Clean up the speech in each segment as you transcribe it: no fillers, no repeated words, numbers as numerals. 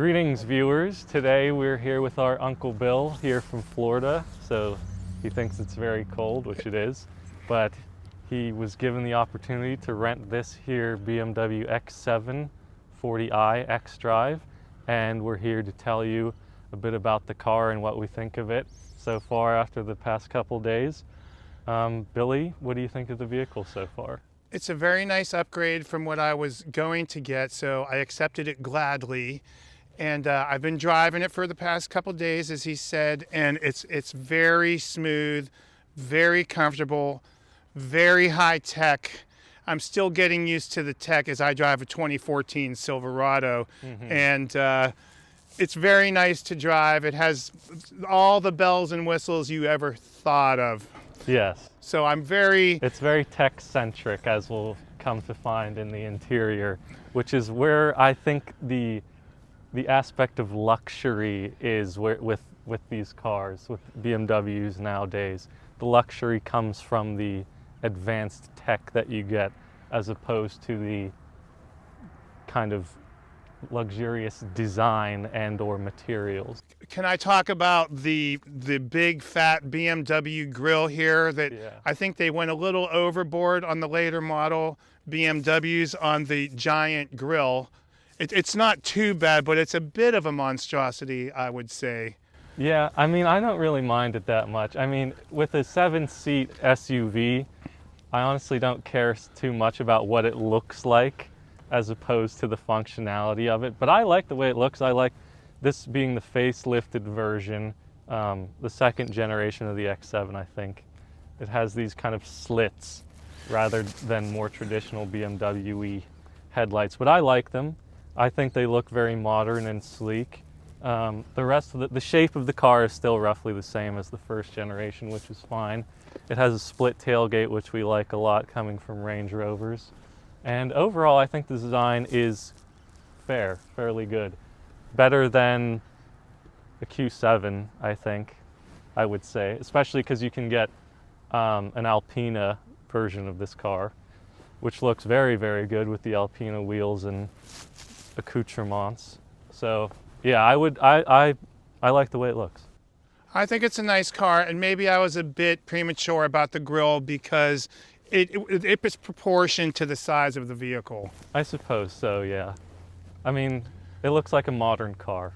Greetings, viewers. Today we're here with our Uncle Bill here from Florida. So he thinks it's very cold, which it is, but he was given the opportunity to rent this here BMW X7 40i X-Drive, and we're here to tell you a bit about the car and what we think of it so far after the past couple days. Billy, what do you think of the vehicle so far? It's a very nice upgrade from what I was going to get, so I accepted it gladly. And I've been driving it for the past couple days, as he said, and it's very smooth, very comfortable, very high tech. I'm still getting used to the tech as I drive a 2014 Silverado, and it's very nice to drive. It has all the bells and whistles you ever thought of. Yes. So It's very tech-centric, as we'll come to find in the interior, which is where I think the aspect of luxury is with these cars, with BMWs nowadays. The luxury comes from the advanced tech that you get, as opposed to the kind of luxurious design and or materials. Can I talk about the big fat BMW grille here that I think they went a little overboard on the later model BMWs on the giant grille. It's not too bad, but it's a bit of a monstrosity, I would say. Yeah, I mean, I don't really mind it that much. I mean, with a 7-seat SUV, I honestly don't care too much about what it looks like as opposed to the functionality of it. But I like the way it looks. I like this being the facelifted version, the second generation of the X7, I think. It has these kind of slits rather than more traditional BMW-y headlights, but I like them. I think they look very modern and sleek. The rest of the shape of the car is still roughly the same as the first generation, which is fine. It has a split tailgate, which we like a lot, coming from Range Rovers. And overall, I think the design is fairly good. Better than the Q7, I think, I would say, especially because you can get an Alpina version of this car, which looks very, very good with the Alpina wheels and accoutrements. So yeah, I like the way it looks. I think it's a nice car, and maybe I was a bit premature about the grille because it's proportioned to the size of the vehicle. I suppose so, yeah. I mean, it looks like a modern car.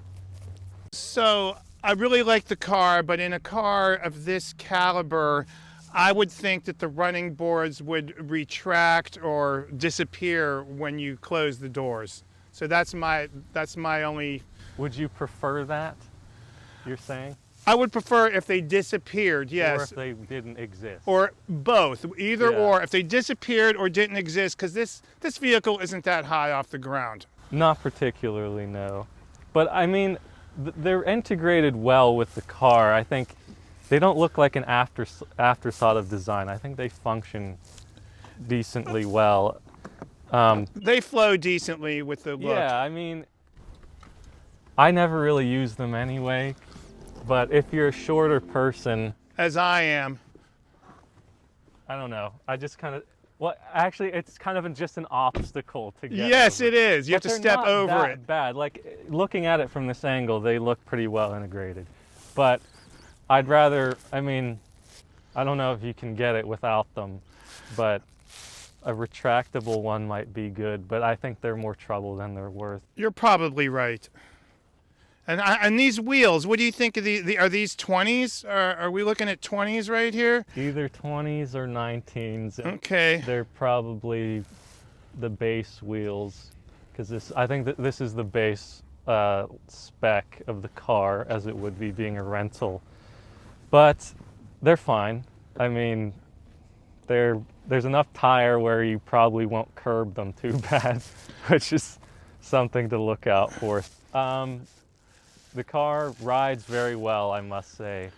So I really like the car, but in a car of this caliber, I would think that the running boards would retract or disappear when you close the doors. So that's my only... Would you prefer that, you're saying? I would prefer if they disappeared, yes. Or if they didn't exist. Or both, either or. If they disappeared or didn't exist, because this vehicle isn't that high off the ground. Not particularly, no. But I mean, they're integrated well with the car. I think they don't look like an afterthought of design. I think they function decently well. They flow decently with the look. Yeah, I mean, I never really use them anyway. But if you're a shorter person... As I am. I don't know. I just kind of... Well, actually, it's kind of just an obstacle to get Yes, over. it is. You have to step over it. Bad. Like, looking at it from this angle, they look pretty well integrated. But I'd rather... I mean, I don't know if you can get it without them, but a retractable one might be good. But I think they're more trouble than they're worth. You're probably right. And these wheels, what do you think of are these 20s? Are we looking at 20s right here? Either 20s or 19s. Okay. They're probably the base wheels, because I think that this is the base spec of the car, as it would be being a rental. But they're fine. I mean, there's enough tire where you probably won't curb them too bad, which is something to look out for. The car rides very well, I must say.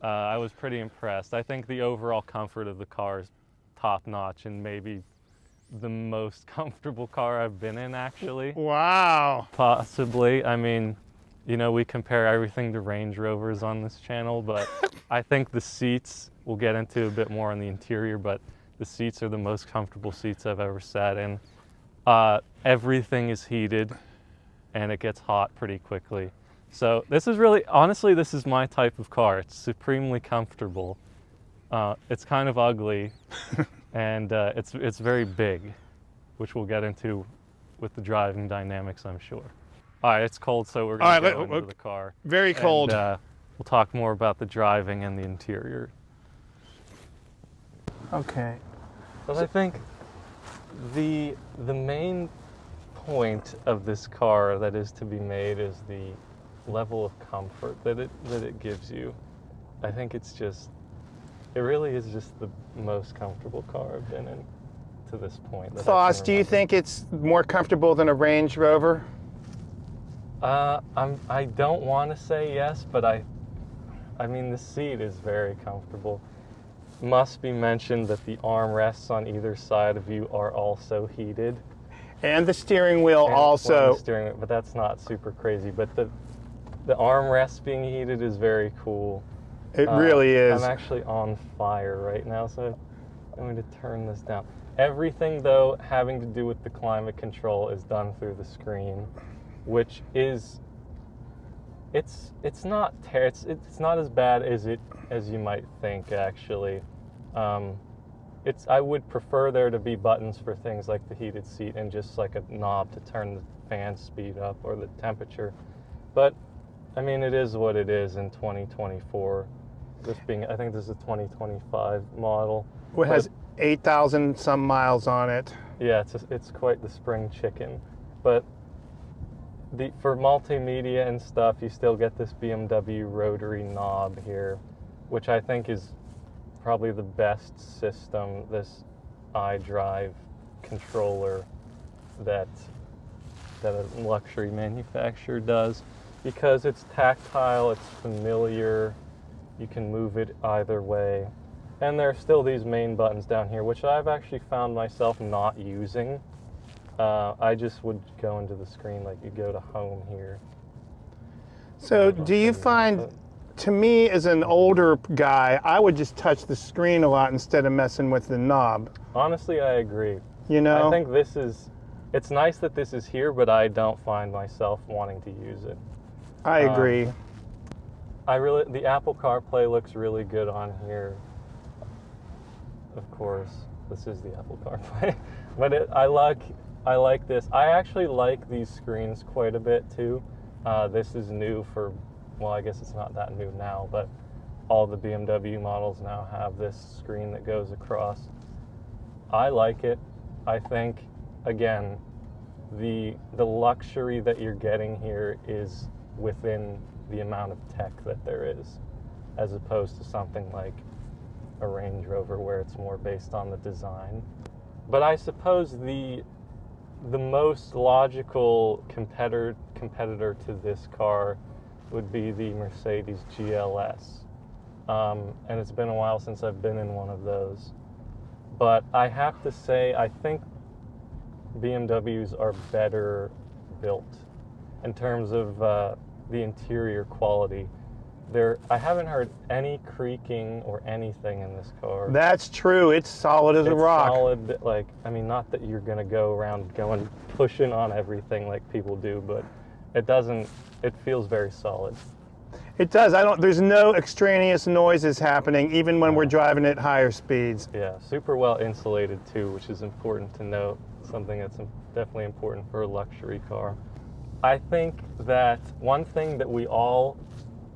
I was pretty impressed. I think the overall comfort of the car is top-notch and maybe the most comfortable car I've been in, actually. Wow. Possibly. I mean, you know, we compare everything to Range Rovers on this channel, but I think the seats, we'll get into a bit more on the interior, but the seats are the most comfortable seats I've ever sat in. Everything is heated. and it gets hot pretty quickly. So this is really, honestly, this is my type of car. It's supremely comfortable. It's kind of ugly, and it's very big, which we'll get into with the driving dynamics, I'm sure. All right, it's cold, so we're going to go into the car. Very cold. And, we'll talk more about the driving and the interior. Okay. But I think the main point of this car that is to be made is the level of comfort that it gives you. I think it really is just the most comfortable car I've been in to this point. Foss, do you think it's more comfortable than a Range Rover? I don't want to say yes, but I mean the seat is very comfortable. Must be mentioned that the armrests on either side of you are also heated. And the steering wheel also. The steering wheel, but that's not super crazy. But the armrest being heated is very cool. It really is. I'm actually on fire right now, so I'm going to turn this down. Everything, though, having to do with the climate control is done through the screen, which is it's not as bad as you might think, actually. I would prefer there to be buttons for things like the heated seat and just like a knob to turn the fan speed up or the temperature. But I mean, it is what it is in 2024. I think this is a 2025 model. It has 8,000 some miles on it. Yeah, it's quite the spring chicken. But for multimedia and stuff, you still get this BMW rotary knob here, which I think is probably the best system, this iDrive controller that a luxury manufacturer does, because it's tactile, it's familiar, you can move it either way. And there are still these main buttons down here, which I've actually found myself not using. I just would go into the screen, like you go to home here. So do you find, to me as an older guy, I would just touch the screen a lot instead of messing with the knob? Honestly, I agree. You know? I think it's nice that this is here, but I don't find myself wanting to use it. I agree. The Apple CarPlay looks really good on here. Of course, this is the Apple CarPlay, but I like this. I actually like these screens quite a bit too. This is new well, I guess it's not that new now, but all the BMW models now have this screen that goes across. I like it. I think, again, the luxury that you're getting here is within the amount of tech that there is, as opposed to something like a Range Rover where it's more based on the design. But I suppose the most logical competitor to this car would be the Mercedes GLS. And it's been a while since I've been in one of those. But I have to say, I think BMWs are better built in terms of the interior quality. I haven't heard any creaking or anything in this car. That's true. It's solid as a rock. Solid, not that you're gonna go around pushing on everything like people do, but it feels very solid. It does. There's no extraneous noises happening even when we're driving at higher speeds. Yeah, super well insulated too, which is important to note. Something that's definitely important for a luxury car. I think that one thing that we all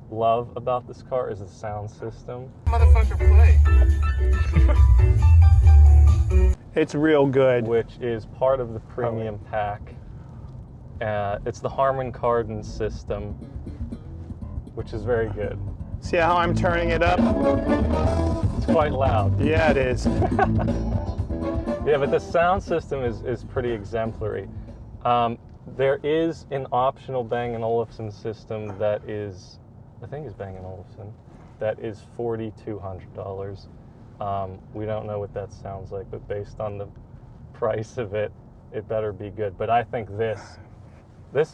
love about this car is the sound system. Motherfucker, play. It's real good. Which is part of the premium pack. It's the Harman Kardon system, which is very good. See how I'm turning it up? It's quite loud. Yeah, it is. Yeah, but the sound system is pretty exemplary. There is an optional Bang & Olufsen system that is, I think it's Bang & Olufsen, that is $4,200. We don't know what that sounds like, but based on the price of it, it better be good. But I think this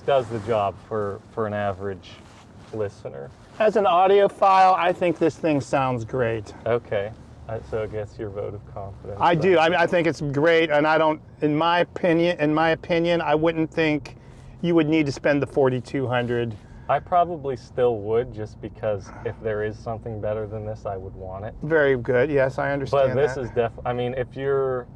does the job for an average listener. As an audiophile, I think this thing sounds great. Okay, so it gets your vote of confidence. I do. I think it's great, and I don't. In my opinion, I wouldn't think you would need to spend the $4,200. I probably still would, just because if there is something better than this, I would want it. Very good. Yes, I understand But this that. is definitely, I mean, if you're,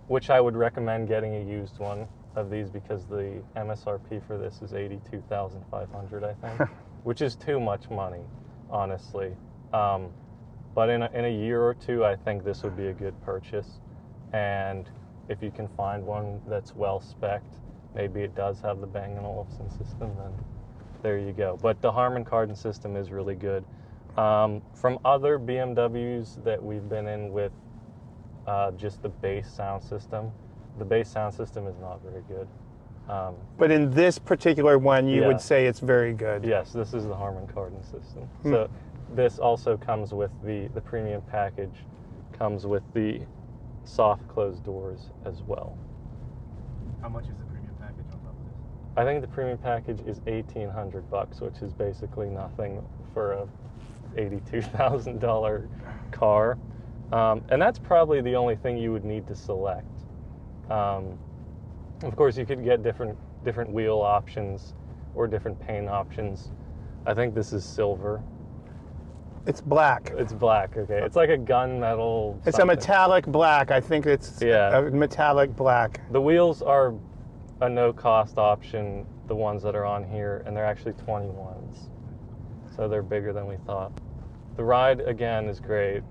which I would recommend getting a used one of these, because the MSRP for this is $82,500, I think, which is too much money, honestly. But in a year or two, I think this would be a good purchase. And if you can find one that's well spec'd, maybe it does have the Bang & Olufsen system, then there you go. But the Harman Kardon system is really good. From other BMWs that we've been in with just the base sound system, the base sound system is not very good. But in this particular one, you Yeah. would say it's very good. Yes, this is the Harman Kardon system. So this also comes with the premium package, comes with the soft closed doors as well. How much is the premium package on top of this? I think the premium package is $1,800, which is basically nothing for a $82,000 car. And that's probably the only thing you would need to select. Of course, you could get different wheel options or different paint options. I think this is silver. It's black. It's black, okay. It's like a gunmetal It's something. a metallic black. I think it's Yeah. a metallic black. The wheels are a no-cost option, the ones that are on here, and they're actually 21s. So they're bigger than we thought. The ride, again, is great.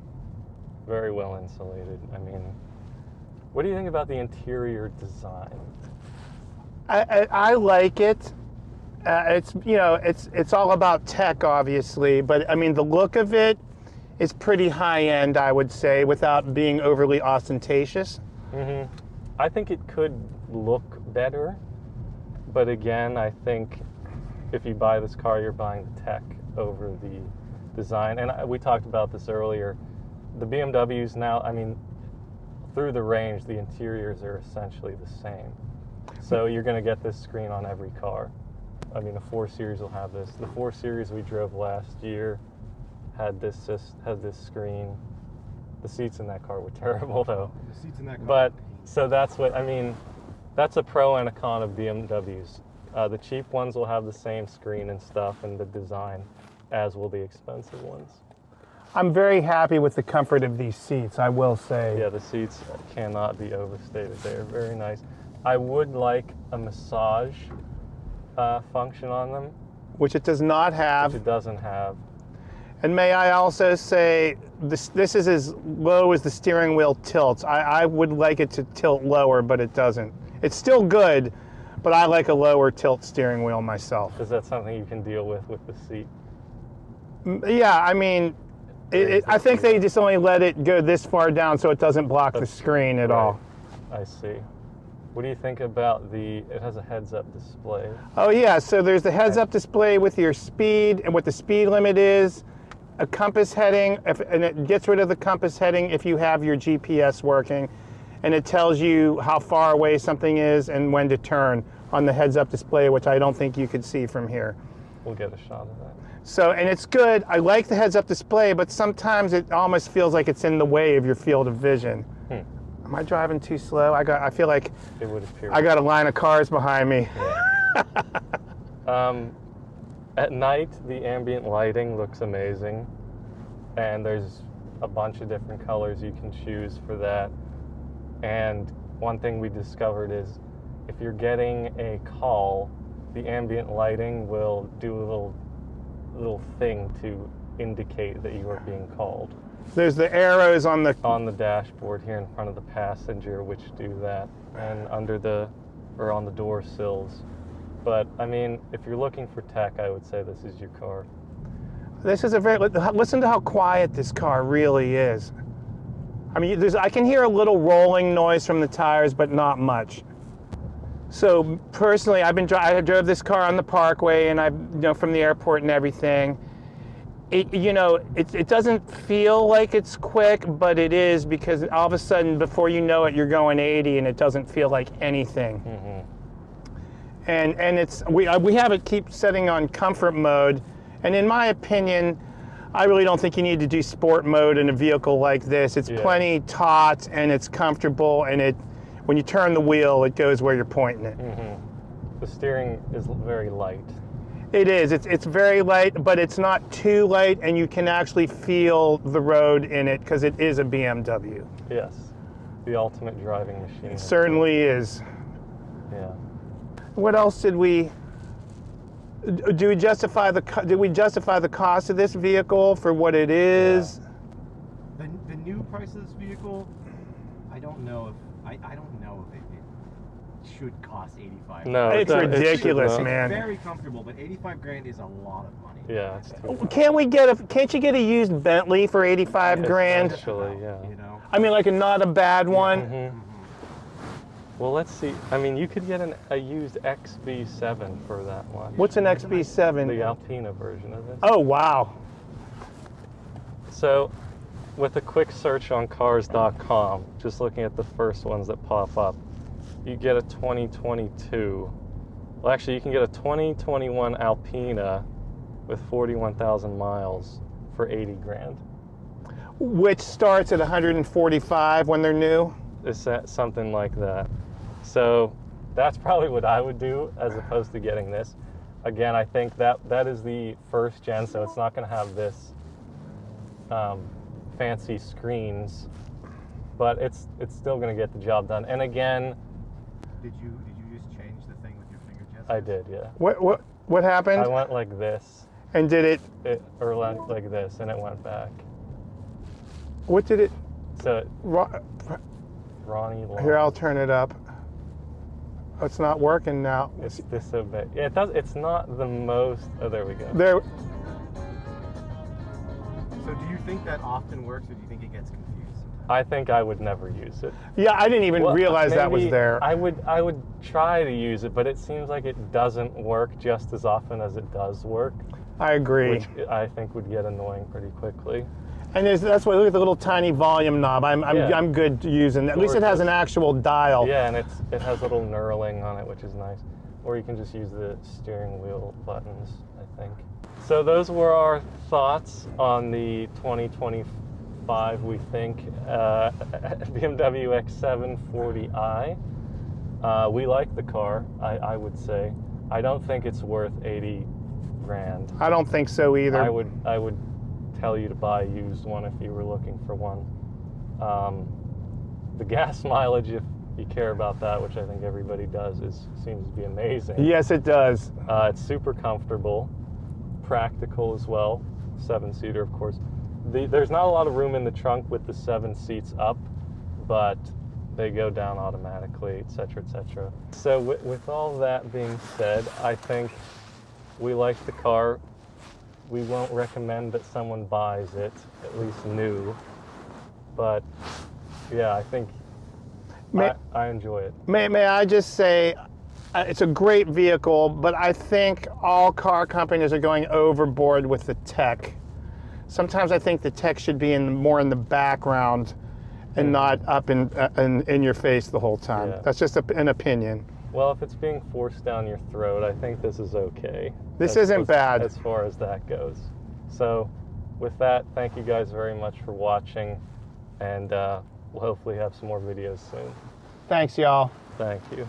Very well insulated. I mean, what do you think about the interior design? I like it. It's all about tech, obviously, but I mean the look of it is pretty high end, I would say, without being overly ostentatious. Mm-hmm. I think it could look better, but again, I think if you buy this car, you're buying the tech over the design. And we talked about this earlier. The BMWs now, I mean, through the range, the interiors are essentially the same. So you're going to get this screen on every car. I mean, the 4 Series will have this. The 4 Series we drove last year had this screen. The seats in that car were terrible, though. The seats in that car. But so that's what I mean. That's a pro and a con of BMWs. The cheap ones will have the same screen and stuff and the design, as will the expensive ones. I'm very happy with the comfort of these seats, I will say. Yeah, the seats cannot be overstated. They are very nice. I would like a massage function on them, Which it does not have. which it doesn't have. And may I also say, this is as low as the steering wheel tilts. I would like it to tilt lower, but it doesn't. It's still good, but I like a lower tilt steering wheel myself. Is that something you can deal with the seat? Yeah, I mean, I think they just only let it go this far down so it doesn't block the screen at all. I see. What do you think about it has a heads-up display. Oh yeah, so there's the heads-up display with your speed and what the speed limit is, a compass heading, and it gets rid of the compass heading if you have your GPS working, and it tells you how far away something is and when to turn on the heads-up display, which I don't think you could see from here. We'll get a shot of that. So, and it's good. I like the heads-up display, but sometimes it almost feels like it's in the way of your field of vision. Am I driving too slow? I feel like It would appear. I got a line of cars behind me. At night, the ambient lighting looks amazing, and there's a bunch of different colors you can choose for that. And one thing we discovered is if you're getting a call, the ambient lighting will do a little thing to indicate that you are being called. There's the arrows on the dashboard here in front of the passenger, which do that, and on the door sills. But I mean, if you're looking for tech, I would say this is your car. This is listen to how quiet this car really is. I mean, I can hear a little rolling noise from the tires, but not much. So personally, I drove this car on the Parkway, and from the airport and everything. It doesn't feel like it's quick, but it is, because all of a sudden, before you know it, you're going 80, and it doesn't feel like anything. Mm-hmm. And we have it keep setting on comfort mode, and in my opinion, I really don't think you need to do sport mode in a vehicle like this. It's plenty taut, and it's comfortable, and when you turn the wheel, it goes where you're pointing it. Mm-hmm. The steering is very light. It is. It's very light, but it's not too light, and you can actually feel the road in it because it is a BMW. Yes, the ultimate driving machine. It certainly is. Yeah. What else did we? Do we justify the cost of this vehicle for what it is? The new price of this vehicle, I don't know if I don't know if it should cost 85. No, It's ridiculous, it man. It's very comfortable, but 85 grand is a lot of money. Yeah, it's too much. Can't you get a used Bentley for 85 grand? Actually, yeah. You know? I mean, like not a bad one. Mm-hmm. Well, let's see. I mean, you could get a used XB7 for that much. What's an XB7? The Alpina version of it. Oh, wow. So, with a quick search on cars.com, just looking at the first ones that pop up, you get a 2022. Well, actually, you can get a 2021 Alpina with 41,000 miles for 80 grand. Which starts at 145 when they're new. Is that something like that? So that's probably what I would do as opposed to getting this. Again, I think that is the first gen, so it's not going to have this fancy screens, but it's still going to get the job done. And again, Did you just change the thing with your finger gestures? I did, yeah. What happened? I went like this, And did it? or like this, and it went back. What did it? So Ro- Ronnie Long. Here, I'll turn it up. Oh, it's not working now. It's disobey. Yeah, it does. It's not the most. Oh, there we go. There. So do you think that often works, or do you think it gets confused sometimes? I think I would never use it. Yeah, I didn't even Well, realize that was maybe there. I would try to use it, but it seems like it doesn't work just as often as it does work, I agree. which I think would get annoying pretty quickly. And that's why look at the little tiny volume knob. Yeah. I'm good using that. At least it has an actual dial. Yeah, and it has a little knurling on it, which is nice. Or you can just use the steering wheel buttons, I think. So those were our thoughts on the 2025, we think, BMW X7 40i. We like the car, I would say. I don't think it's worth 80 grand. I don't think so either. I would tell you to buy a used one if you were looking for one. The gas mileage, if you care about that, which I think everybody does, seems to be amazing. Yes, it does. It's super comfortable, practical as well. 7-seater, of course. There's not a lot of room in the trunk with the 7 seats up, but they go down automatically, etc., etc. So with all that being said, I think we like the car. We won't recommend that someone buys it, at least new. But yeah, I think I enjoy it. May I just say, it's a great vehicle, but I think all car companies are going overboard with the tech. Sometimes I think the tech should be more in the background and not up in your face the whole time. Yeah. That's just an opinion. Well, if it's being forced down your throat, I think this is okay. This isn't bad. As far as that goes. So with that, thank you guys very much for watching, and we'll hopefully have some more videos soon. Thanks, y'all. Thank you.